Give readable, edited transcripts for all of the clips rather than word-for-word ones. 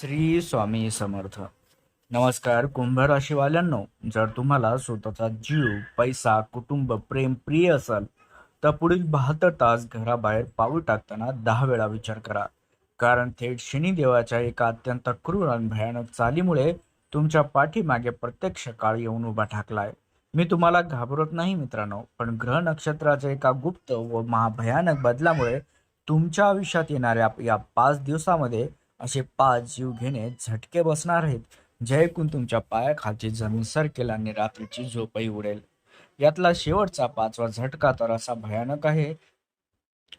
श्री स्वामी समर्थ. नमस्कार कुंभ राशीवाल्यांनो, जर तुम्हाला स्वतःचा जीव, पैसा, कुटुंब, प्रेम प्रिय असेल तर पुढील 72 तास घराबाहेर पाऊल टाकताना 10 वेळा विचार करा. कारण थेट शनिदेवाच्या एका अत्यंत क्रूर आणि भयानक चालीमुळे तुमच्या पाठीमागे प्रत्यक्ष काळ येऊन उभा ठाकलाय. मी तुम्हाला घाबरत नाही मित्रांनो, पण ग्रह नक्षत्राच्या एका गुप्त व महाभयानक बदलामुळे तुमच्या आयुष्यात येणाऱ्या या 5 दिवसामध्ये असे 5 जीव घेणे झटके बसणार आहेत, जे ऐकून तुमच्या पायाखालची जमीन सरकेल आणि रात्रीची झोपही उडेल. यातला शेवटचा 5वा झटका तर असा भयानक आहे,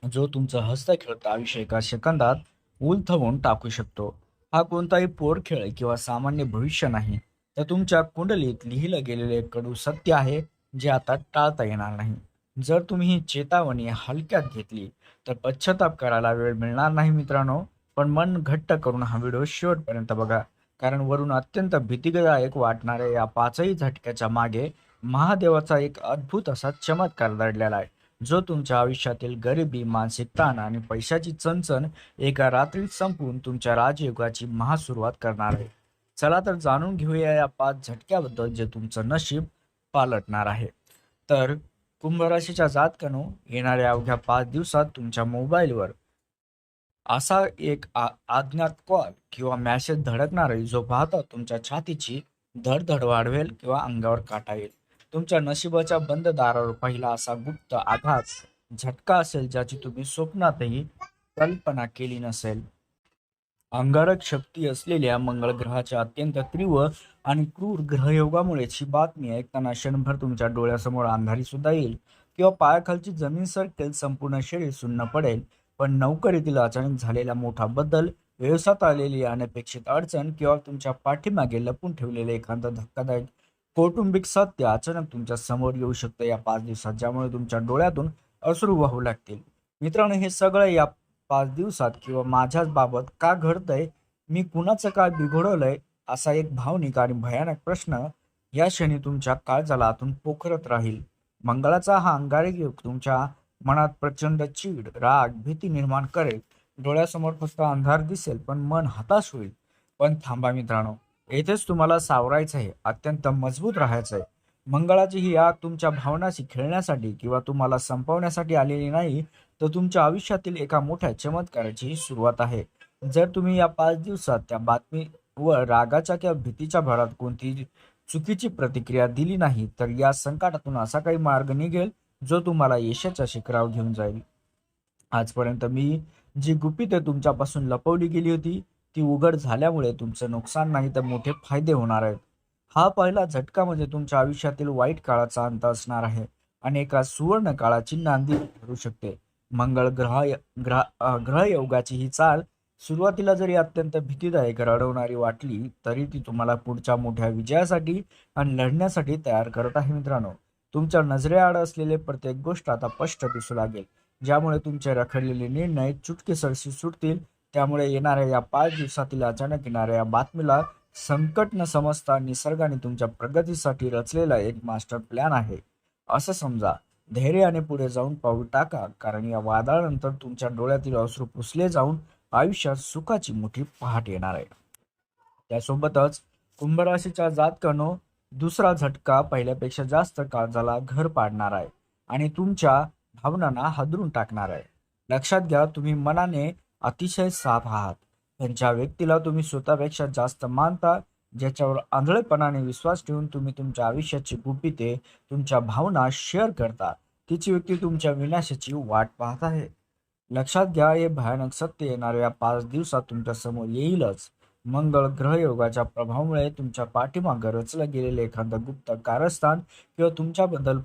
जो तुमचं हस्तखेळतं आयुष्य एका सेकंदात उलथवून टाकू शकतो. हा कोणताही पोरखेळ किंवा सामान्य भविष्य नाही, तर तुमच्या कुंडलीत लिहिलं गेलेले कडू सत्य आहे, जे आता टाळता येणार नाही. जर तुम्ही ही चेतावणी हलक्यात घेतली तर पश्चाताप करायला वेळ मिळणार नाही मित्रांनो. पण मन घट्ट करून हा व्हिडिओ शेवटपर्यंत बघा, कारण वरून अत्यंत भीतीदायक वाटणाऱ्या या 5ही झटक्याच्या मागे महादेवाचा एक अद्भुत असा चमत्कार दडलेला आहे, जो तुमच्या आयुष्यातील गरिबी, मानसिक ताण आणि पैशाची चणचण एका रात्रीत संपवून तुमच्या राजयोगाची महासुरुवात करणार आहे. चला तर जाणून घेऊया या 5 झटक्याबद्दल, जे तुमचं नशीब पालटणार आहे. तर कुंभ राशीच्या जातकांनो, येणाऱ्या अवघ्या 5 दिवसात तुमच्या मोबाईलवर असा एक अज्ञात कॉल किंवा मेसेज धडकणार आहे, जो पाहता तुमच्या छातीची धडधड वाढवेल किंवा अंगावर काटा येईल. तुमच्या नशिबाच्या बंद दारावर पहिला असा गुप्त आघात झटका असेल, ज्याची तुम्ही स्वप्नातही कल्पना केली नसेल. अंगारक शक्ती असलेल्या मंगळ ग्रहाच्या अत्यंत तीव्र आणि क्रूर ग्रहयोगामुळेच ही बातमी ऐकताना क्षणभर तुमच्या डोळ्यासमोर अंधारी सुद्धा येईल किंवा पायाखालची जमीन सरकेल, संपूर्ण शरीर सुन्न पडेल. पण नोकरीतील अचानक झालेला मोठा बदल, व्यवसायात आलेली अनपेक्षित अडचण किंवा तुमच्या पाठीमागे लपून ठेवलेले एखादं धक्कादायक कौटुंबिक सत्य अचानक तुमच्या समोर येऊ शकतं या 5 दिवसात, ज्यामुळे तुमच्या डोळ्यातून अश्रू वाहू लागतील. मित्रांनो, हे सगळं या 5 दिवसात किंवा माझ्याच बाबत का घडतंय, मी कुणाचं काय बिघडवलंय, असा एक भावनिक आणि भयानक प्रश्न या क्षणी तुमच्या काळजाला आतून पोखरत राहील. मंगळाचा हा अंगारक योग तुमच्या मनात प्रचंड चीड, राग, भीती निर्माण करेल. डोळ्यासमोर फक्त अंधार दिसेल, पण मन हताश होईल. पण थांबा मित्रांनो, येथेच तुम्हाला सावरायचं आहे, अत्यंत मजबूत राहायचं आहे. मंगळाची ही आग तुमच्या भावनाशी खेळण्यासाठी किंवा तुम्हाला संपवण्यासाठी आलेली नाही, तर तुमच्या आयुष्यातील एका मोठ्या चमत्काराची ही सुरुवात आहे. जर तुम्ही या 5 दिवसात त्या बातमीवर रागाच्या किंवा भीतीच्या भरात कोणतीही चुकीची प्रतिक्रिया दिली नाही, तर या संकटातून असा काही मार्ग निघेल, जो तुम्हाला यशाच्या शिखरावर घेऊन जाईल. आजपर्यंत मी जी गुपिते तुमच्यापासून लपवली गेली होती, ती उघड झाल्यामुळे तुमचं नुकसान नाही तर मोठे फायदे होणार आहेत. हा पहिला झटका म्हणजे तुमच्या आयुष्यातील वाईट काळाचा अंत असणार आहे आणि एका सुवर्ण काळाची नांदी ठरू शकते. मंगळ ग्रहयोगाची ही चाल सुरुवातीला जरी अत्यंत भीतीदायक, रडवणारी वाटली, तरी ती तुम्हाला पुढच्या मोठ्या विजयासाठी आणि लढण्यासाठी तयार करत आहे मित्रांनो. तुमच्या नजरेआड असलेले प्रत्येक गोष्ट आता स्पष्ट दिसू लागेल, ज्यामुळे तुमचे रखडलेले निर्णय चुटकीसरशी सुटतील. त्यामुळे येणाऱ्या या 5 दिवसातील अचानक येणाऱ्या या बातमीला संकट न समजता निसर्गाने तुमच्या प्रगतीसाठी रचलेला एक मास्टर प्लॅन आहे असं समजा. धैर्याने पुढे जाऊन पाऊल टाका, कारण या वादळानंतर तुमच्या डोळ्यातील अश्रू पुसले जाऊन आयुष्यात सुखाची मोठी पहाट येणार आहे. त्यासोबतच कुंभ राशीच्या जातकांनो, दुसरा झटका पहिल्यापेक्षा जास्त काळजाला घर पाडणार आहे आणि तुमच्या भावनांना हादरून टाकणार आहे. लक्षात घ्या, तुम्ही मनाने अतिशय साफ आहात, पण ज्या व्यक्तीला तुम्ही स्वतःपेक्षा जास्त मानता, ज्याच्यावर आंधळेपणाने विश्वास ठेवून तुम्ही तुमच्या आयुष्याची गुपिते, तुमच्या भावना शेअर करता, तिची व्यक्ती तुमच्या विनाशाची वाट पाहत आहे. लक्षात घ्या, हे भयानक सत्य येणाऱ्या 5 दिवसात तुमच्या समोर येईलच. मंगळ ग्रहयोगाच्या प्रभावामुळे तुमच्या पाठीमागे रचलं गेलेले एखादं गुप्त कारस्थान किंवा तुमच्याबद्दल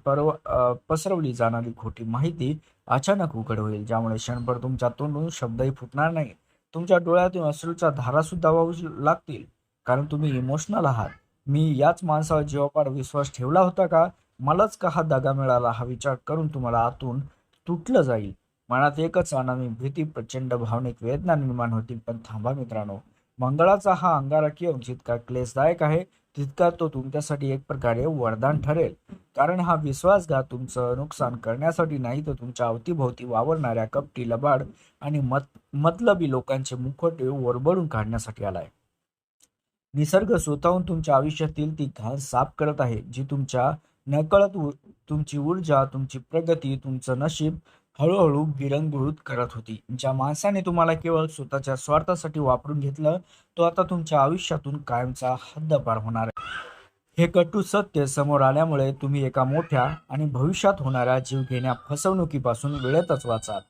पसरवली जाणारी खोटी माहिती अचानक उघड होईल, ज्यामुळे क्षणभर तुमच्या तोंडून शब्दही फुटणार नाही. तुमच्या डोळ्यातून अश्रूच्या धारा सुद्धा वाहू लागतील, कारण तुम्ही इमोशनल आहात. मी याच माणसावर जीवापाड विश्वास ठेवला होता का, मलाच का हा दगा मिळाला, हा विचार करून तुम्हाला आतून तुटलं जाईल. मनात एकच अनामी भीती, प्रचंड भावनिक वेदना निर्माण होतील. पण थांबा मित्रांनो, मंगळाचा हा अंगारकी योग जितका क्लेशदायक आहे, तितका तो तुमच्यासाठी एक प्रकारे वरदान ठरेल. कारण हा विश्वासघात तुमचं नुकसान करण्यासाठी नाही, तर तुमच्या अवतीभोवती वावरणाऱ्या कपटी, लबाड आणि मतलबी लोकांचे मुखवटे वरबडून काढण्यासाठी आलाय. निसर्ग स्वतःहून तुमच्या आयुष्यातील ती घाण साफ करत आहे, जी तुमच्या नकळत तुमची ऊर्जा, तुमची प्रगती, तुमचं नशीब हळूहळू गिळंकृत करत होती. ज्या माणसाने तुम्हाला केवळ स्वतःच्या स्वार्थासाठी वापरून घेतलं, तो आता तुमच्या आयुष्यातून कायमचा हद्दपार होणार आहे. हे कटू सत्य समोर आल्यामुळे तुम्ही एका मोठ्या आणि भविष्यात होणाऱ्या जीवघेण्या फसवणुकीपासून वेळेतच वाचाल.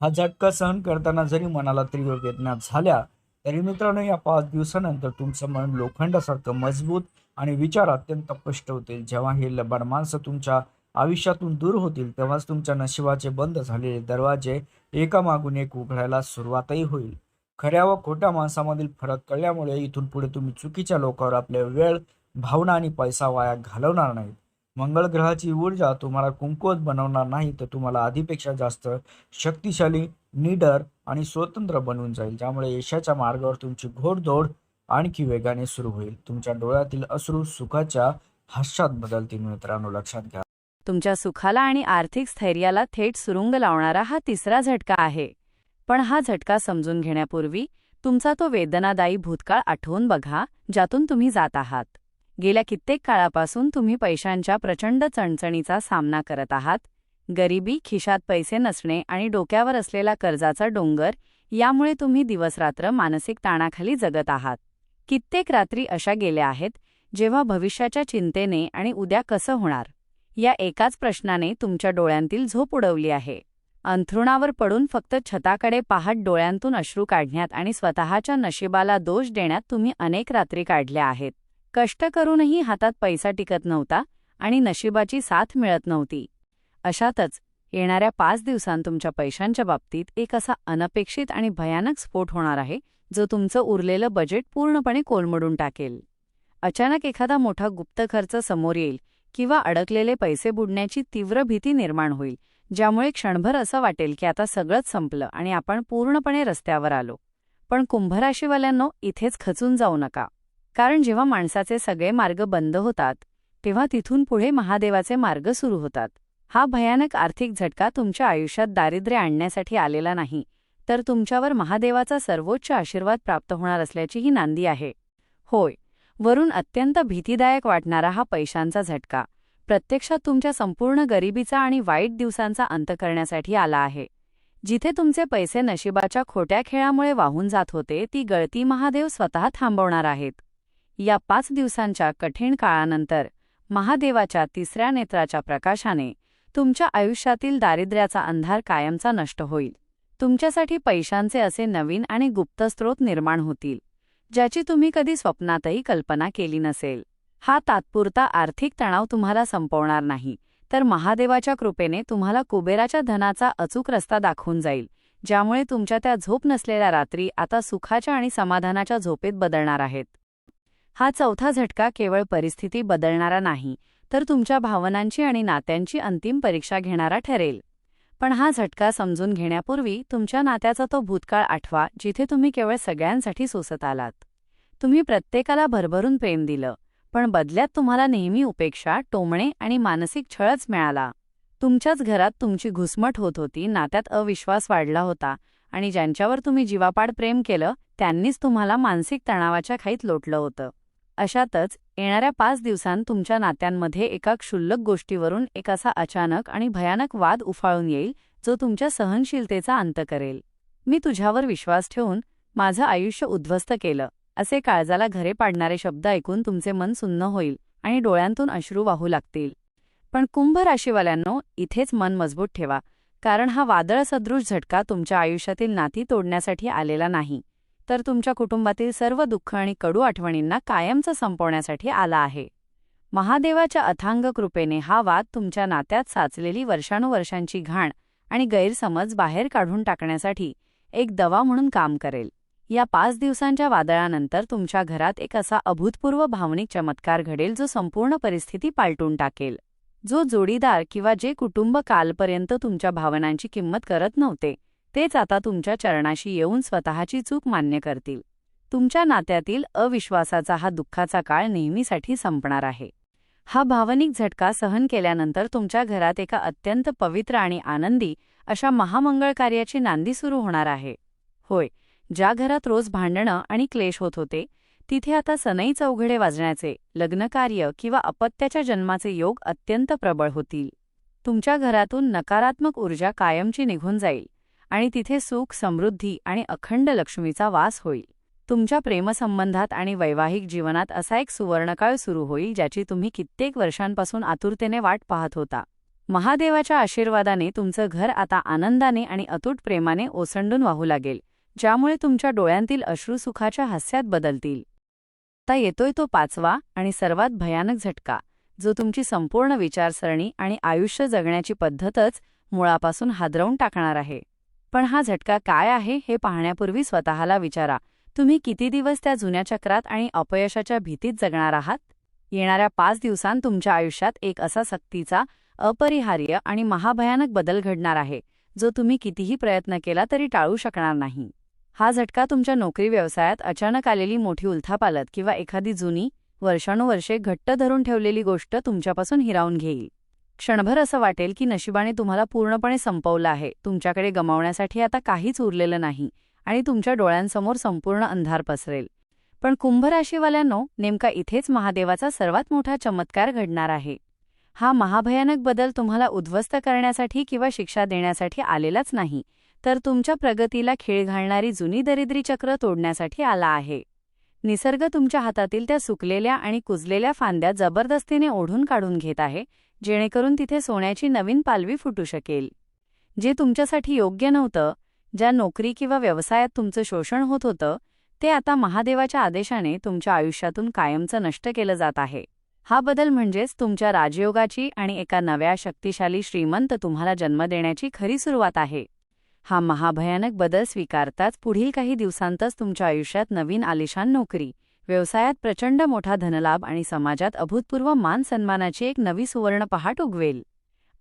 हा झटका सहन करताना जरी मनाला तीव्र वेदना झाल्या, तरी मित्रांनो, या 5 दिवसानंतर तुमचं मन लोखंडासारखं मजबूत आणि विचार अत्यंत स्पष्ट होतील. जेव्हा हे लबाड माणसं तुमच्या आयुष्यातून दूर होतील, तेव्हाच तुमच्या नशिबाचे बंद झालेले दरवाजे एकामागून एक उघडायला सुरुवातही होईल. खऱ्या व खोट्या माणसामधील फरक कळल्यामुळे इथून पुढे तुम्ही चुकीच्या लोकांवर आपले वेळ, भावना आणि पैसा वाया घालवणार नाहीत. मंगळ ग्रहाची ऊर्जा तुम्हाला कमकुवत बनवणार नाही, तर तुम्हाला आधीपेक्षा जास्त शक्तिशाली, निडर आणि स्वतंत्र बनवून जाईल, ज्यामुळे यशाच्या मार्गावर तुमची घोडदौड आणखी वेगाने सुरू होईल. तुमच्या डोळ्यातील अश्रू सुखाच्या हास्यात बदलतील. मित्रांनो, लक्षात घ्या. तुमच्या सुखाला आणि आर्थिक स्थैर्याला थेट सुरुंग लावणारा हा तिसरा झटका आहे. पण हा झटका समजून घेण्यापूर्वी तुमचा तो वेदनादायी भूतकाळ आठवून बघा, ज्यातून तुम्ही जात आहात. गेल्या कित्येक काळापासून तुम्ही पैशांच्या प्रचंड चणचणीचा सामना करत आहात. गरिबी, खिशात पैसे नसणे आणि डोक्यावर असलेला कर्जाचा डोंगर यामुळे तुम्ही दिवसरात्र मानसिक ताणाखाली जगत आहात. कित्येक रात्री अशा गेल्या आहेत जेव्हा भविष्याच्या चिंतेने आणि उद्या कसं होणार या एकाच प्रश्नाने तुमच्या डोळ्यांतील झोप उडवली आहे. अंथरुणावर पडून फक्त छताकडे पाहत डोळ्यांतून अश्रू काढण्यात आणि स्वतःच्या नशिबाला दोष देण्यात तुम्ही अनेक रात्री काढल्या आहेत. कष्ट करूनही हातात पैसा टिकत नव्हता आणि नशिबाची साथ मिळत नव्हती. अशातच येणाऱ्या 5 दिवसांत तुमच्या पैशांच्या बाबतीत एक असा अनपेक्षित आणि भयानक स्फोट होणार आहे, जो तुमचं उरलेलं बजेट पूर्णपणे कोलमडून टाकेल. अचानक एखादा मोठा गुप्त खर्च समोर येईल किंवा अडकलेले पैसे बुडण्याची तीव्र भीती निर्माण होईल, ज्यामुळे क्षणभर असं वाटेल की आता सगळंच संपलं आणि आपण पूर्णपणे रस्त्यावर आलो. पण कुंभराशीवाल्यांनो, इथेच खचून जाऊ नका. कारण जेव्हा माणसाचे सगळे मार्ग बंद होतात, तेव्हा तिथून पुढे महादेवाचे मार्ग सुरू होतात. हा भयानक आर्थिक झटका तुमच्या आयुष्यात दारिद्र्य आणण्यासाठी आलेला नाही, तर तुमच्यावर महादेवाचा सर्वोच्च आशीर्वाद प्राप्त होणार असल्याची ही नांदी आहे. होय, वरून अत्यंत भीतीदायक वाटणारा हा पैशांचा झटका प्रत्यक्षात तुमच्या संपूर्ण गरिबीचा आणि वाईट दिवसांचा अंत करण्यासाठी आला आहे. जिथे तुमचे पैसे नशिबाच्या खोट्या खेळामुळे वाहून जात होते, ती गळती महादेव स्वतः थांबवणार आहेत. या 5 दिवसांच्या कठीण काळानंतर महादेवाच्या तिसऱ्या नेत्राच्या प्रकाशाने तुमच्या आयुष्यातील दारिद्र्याचा अंधार कायमचा नष्ट होईल. तुमच्यासाठी पैशांचे असे नवीन आणि गुप्त स्रोत निर्माण होतील, ज्याची तुम्ही कधी स्वप्नातही कल्पना केली नसेल. हा तात्पुरता आर्थिक तणाव तुम्हाला संपवणार नाही, तर महादेवाच्या कृपेने तुम्हाला कुबेराच्या धनाचा अचूक रस्ता दाखवून जाईल, ज्यामुळे तुमच्या त्या झोप नसलेल्या रात्री आता सुखाच्या आणि समाधानाच्या झोपेत बदलणार आहेत. हा चौथा झटका केवळ परिस्थिती बदलणारा नाही, तर तुमच्या भावनांची आणि नात्यांची अंतिम परीक्षा घेणारा ठरेल. पण हा झटका समजून घेण्यापूर्वी तुमच्या नात्याचा तो भूतकाळ आठवा, जिथे तुम्ही केवळ सगळ्यांसाठी सोसत आलात. तुम्ही प्रत्येकाला भरभरून प्रेम दिलं, पण बदल्यात तुम्हाला नेहमी उपेक्षा, टोमणे आणि मानसिक छळच मिळाला. तुमच्याच घरात तुमची घुसमट होत होती, नात्यात अविश्वास वाढला होता आणि ज्यांच्यावर तुम्ही जीवापाड प्रेम केलं त्यांनीच तुम्हाला मानसिक तणावाच्या खाईत लोटलं होतं. अशातच येणाऱ्या 5 दिवसांत तुमच्या नात्यांमध्ये एका क्षुल्लक गोष्टीवरून एक असा अचानक आणि भयानक वाद उफाळून येईल, जो तुमच्या सहनशीलतेचा अंत करेल. मी तुझ्यावर विश्वास ठेवून माझं आयुष्य उद्ध्वस्त केलं, असे काळजाला घरे पाडणारे शब्द ऐकून तुमचे मन सुन्न होईल आणि डोळ्यांतून अश्रू वाहू लागतील. पण कुंभ राशीवाल्यांनो, इथेच मन मजबूत ठेवा, कारण हा वादळसदृश झटका तुमच्या आयुष्यातील नाती तोडण्यासाठी आलेला नाही, तर तुमच्या कुटुंबातील सर्व दुःख आणि कडू आठवणींना कायमचं संपवण्यासाठी आला आहे. महादेवाच्या अथांग कृपेने हा वाद तुमच्या नात्यात साचलेली वर्षानुवर्षांची घाण आणि गैरसमज बाहेर काढून टाकण्यासाठी एक दवा म्हणून काम करेल. या 5 दिवसांच्या वादळानंतर तुमच्या घरात एक असा अभूतपूर्व भावनिक चमत्कार घडेल, जो संपूर्ण परिस्थिती पालटून टाकेल. जो जोडीदार किंवा जे कुटुंब कालपर्यंत तुमच्या भावनांची किंमत करत नव्हते, तेच आता तुमच्या चरणाशी येऊन स्वतःची चूक मान्य करतील. तुमच्या नात्यातील अविश्वासाचा हा दुःखाचा काळ नेहमीसाठी संपणार आहे. हा भावनिक झटका सहन केल्यानंतर तुमच्या घरात एका अत्यंत पवित्र आणि आनंदी अशा महामंगळ कार्याची नांदी सुरू होणार आहे. होय, ज्या घरात रोज भांडणं आणि क्लेश होत होते, तिथे आता सनई चौघडे वाजण्याचे, लग्नकार्य किंवा अपत्याच्या जन्माचे योग अत्यंत प्रबळ होतील. तुमच्या घरातून नकारात्मक ऊर्जा कायमची निघून जाईल आणि तिथे सुख, समृद्धी आणि अखंड लक्ष्मीचा वास होईल. तुमच्या प्रेमसंबंधात आणि वैवाहिक जीवनात असा एक सुवर्णकाळ सुरू होईल ज्याची तुम्ही कित्येक वर्षांपासून आतुरतेने वाट पाहत होता. महादेवाच्या आशीर्वादाने तुमचं घर आता आनंदाने आणि अतूट प्रेमाने ओसंडून वाहू लागेल, ज्यामुळे तुमच्या डोळ्यांतील अश्रू सुखाच्या हास्यात बदलतील. आता येतोय तो 5वा आणि सर्वात भयानक झटका, जो तुमची संपूर्ण विचारसरणी आणि आयुष्य जगण्याची पद्धतच मुळापासून हादरवून टाकणार आहे. पण हा झटका काय आहे हे पाहण्यापूर्वी स्वतःला विचारा, तुम्ही किती दिवस त्या जुन्या चक्रात आणि अपयशाच्या भीतीत जगणार आहात? येणाऱ्या 5 दिवसांत तुमच्या आयुष्यात एक असा सक्तीचा, अपरिहार्य आणि महाभयानक बदल घडणार आहे, जो तुम्ही कितीही प्रयत्न केला तरी टाळू शकणार नाही. हा झटका तुमच्या नोकरी व्यवसायात अचानक आलेली मोठी उलथापालथ किंवा एखादी जुनी, वर्षानुवर्षे घट्ट धरून ठेवलेली गोष्ट तुमच्यापासून हिरावून घेईल. क्षणभर असं वाटेल की नशिबाने तुम्हाला पूर्णपणे संपवलं आहे, तुमच्याकडे गमावण्यासाठी आता काहीच उरलेलं नाही आणि तुमच्या डोळ्यांसमोर संपूर्ण अंधार पसरेल. पण कुंभ राशीवाल्यांनो, नेमका इथेच महादेवाचा सर्वात मोठा चमत्कार घडणार आहे. हा महाभयानक बदल तुम्हाला उद्ध्वस्त करण्यासाठी किंवा शिक्षा देण्यासाठी आलेलाच नाही, तर तुमच्या प्रगतीला खीळ घालणारी जुनी दरिद्री चक्र तोडण्यासाठी आला आहे. निसर्ग तुमच्या हातातील त्या सुकलेल्या आणि कुजलेल्या फांद्या जबरदस्तीने ओढून काढून घेत आहे, जेणेकरून तिथे सोन्याची नवीन पालवी फुटू शकेल. जे तुमच्यासाठी योग्य नव्हतं, ज्या नोकरी किंवा व्यवसायात तुमचं शोषण होत होतं, ते आता महादेवाच्या आदेशाने तुमच्या आयुष्यातून कायमचं नष्ट केलं जात आहे. हा बदल म्हणजेच तुमच्या राजयोगाची आणि एका नव्या शक्तिशाली श्रीमंत तुम्हाला जन्म देण्याची खरी सुरुवात आहे. हा महाभयानक बदल स्वीकारताच पुढील काही दिवसांतच तुमच्या आयुष्यात नवीन आलिशान नोकरी, व्यवसायात प्रचंड मोठा धनलाभ आणि समाजात अभूतपूर्व मान सन्मानाची एक नवी सुवर्ण पहाट उगवेल.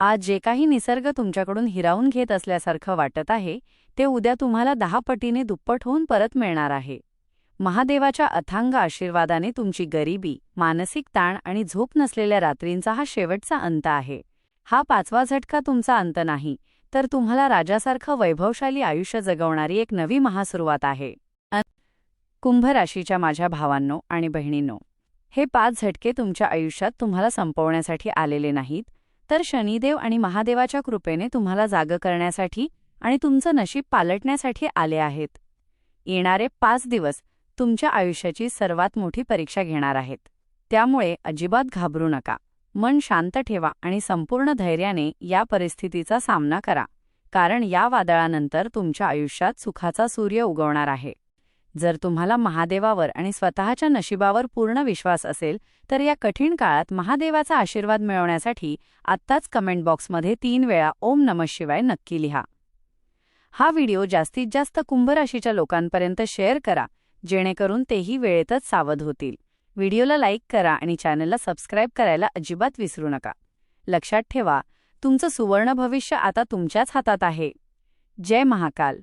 आज जे काही निसर्ग तुमच्याकडून हिरावून घेत असल्यासारखं वाटत आहे, ते उद्या तुम्हाला 10 पटीने दुप्पट होऊन परत मिळणार आहे. महादेवाच्या अथांग आशीर्वादाने तुमची गरिबी, मानसिक ताण आणि झोप नसलेल्या रात्रींचा हा शेवटचा अंत आहे. हा 5वा झटका तुमचा अंत नाही, तर तुम्हाला राजासारखं वैभवशाली आयुष्य जगवणारी एक नवी महासुरुवात आहे. कुंभ राशीच्या माझ्या भावांनो आणि बहिणींनो, हे 5 झटके तुमच्या आयुष्यात तुम्हाला संपवण्यासाठी आलेले नाहीत, तर शनिदेव आणि महादेवाच्या कृपेने तुम्हाला जागं करण्यासाठी आणि तुमचं नशीब पालटण्यासाठी आले आहेत. येणारे 5 दिवस तुमच्या आयुष्याची सर्वात मोठी परीक्षा घेणार आहेत. त्यामुळे अजिबात घाबरू नका. मन शांत ठेवा आणि संपूर्ण धैर्याने या परिस्थितीचा सामना करा, कारण या वादळानंतर तुमच्या आयुष्यात सुखाचा सूर्य उगवणार आहे. जर तुम्हाला महादेवावर आणि स्वतःच्या नशिबावर पूर्ण विश्वास असेल, तर या कठीण काळात महादेवाचा आशीर्वाद मिळवण्यासाठी आत्ताच कमेंट बॉक्समध्ये 3 वेळा ओम नमः शिवाय नक्की लिहा. हा व्हिडिओ जास्तीत जास्त कुंभ राशीच्या लोकांपर्यंत शेअर करा, जेणेकरून तेही वेळेतच सावध होतील. व्हिडिओला लाईक करा आणि चॅनलला सबस्क्राईब करायला अजिबात विसरू नका. लक्षात ठेवा, तुमचं सुवर्ण भविष्य आता तुमच्याच हातात आहे. जय महाकाल.